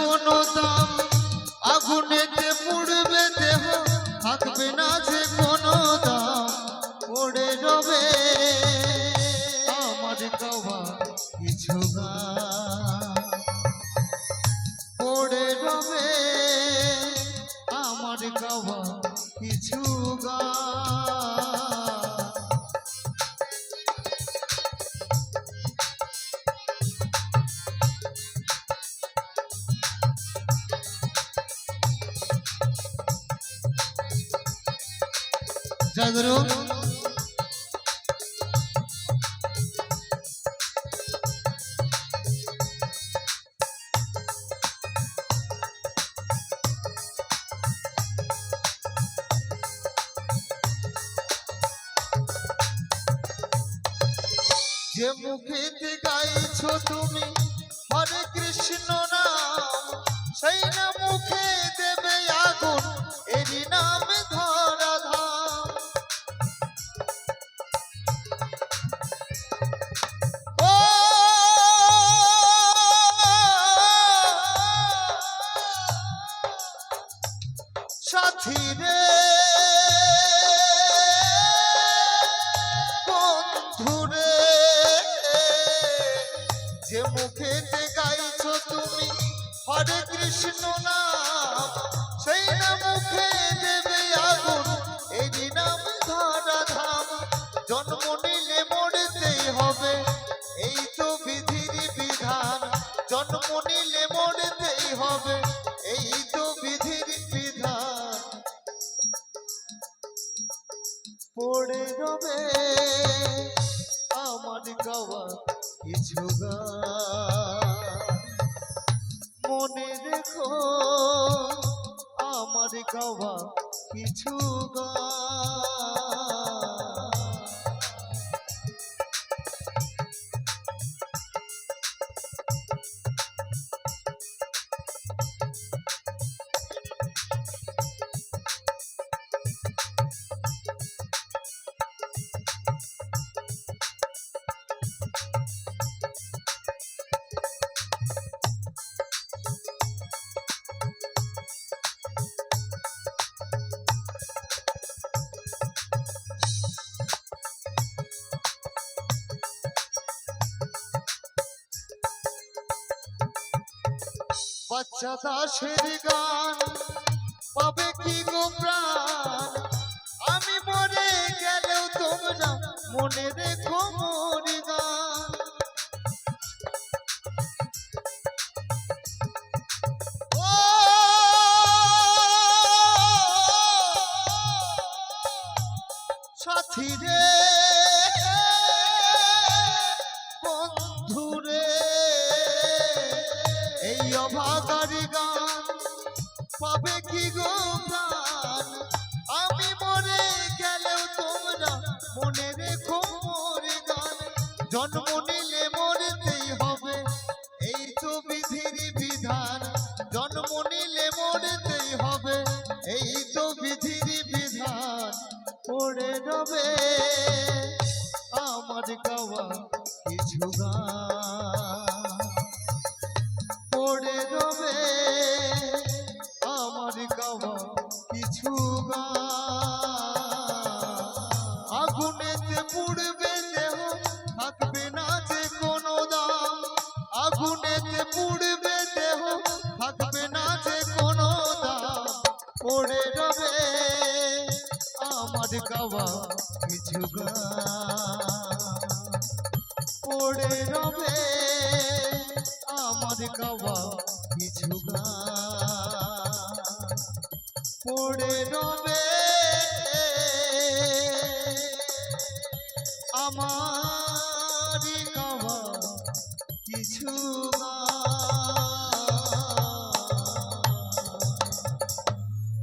কোনো দাম, আগুনেতে পুড়বে দেহ, থাকবে না যে কোনো দাম, পড়ে রবে আমার গাওয়া কিছু গান, পড়ে রবে আমার গাওয়া কিছু গান। জয় গুরু। যে মুখেতে গাইছো তুমি হরে কৃষ্ণ নাম, সেই না মুখে দেবে আগুন, এরই নাম ধরাধাম। ও সাথী রে, বন্ধুরে, যে মুখেতে গাইছো তুমি হরে কৃষ্ণ নাম, সেই না মুখে দেবে আগুন, এরই নাম ধরাধাম। জন্ম নিলে মরতেই হবে, এই তো বিধির বিধান, জন্ম নিলে মরতেই হবে, এই তো বিধির বিধান, পড়ে রবে আমার গাওয়া কিছু গান, মনে রেখো আমার গাওয়া কিছু গান। বাচ্চা দাসের গান পাবে কি গো প্রাণ, আমি মরে গেলেও তোমরা মনে রেখো মোর গান। ও সাথী রে, বন্ধুরে, এই অভাগার গান পাবে কি গো প্রাণ, আমি মরে গেলেও তোমরা মনে রেখো মোর গান। জন্ম নিলে মরতেই হবে, এই তো বিধির বিধান, জন্ম নিলে মরতেই হবে, এই তো বিধির বিধান, পড়ে রবে আমার গাওয়া কিছু গান, পড়ে রবে আমার গাওয়া কিছু গান। আগুনেতে পুড়বে দেহ, থাকবে না যে কোনো দাম, আগুনেতে পুড়বে দেহ, থাকবে না যে কোনো দাম, পড়ে রবে আমার গাওয়া কিছু গান, পড়ে রবে আমার গাওয়া কিছু গান, পড়ে রবে আমার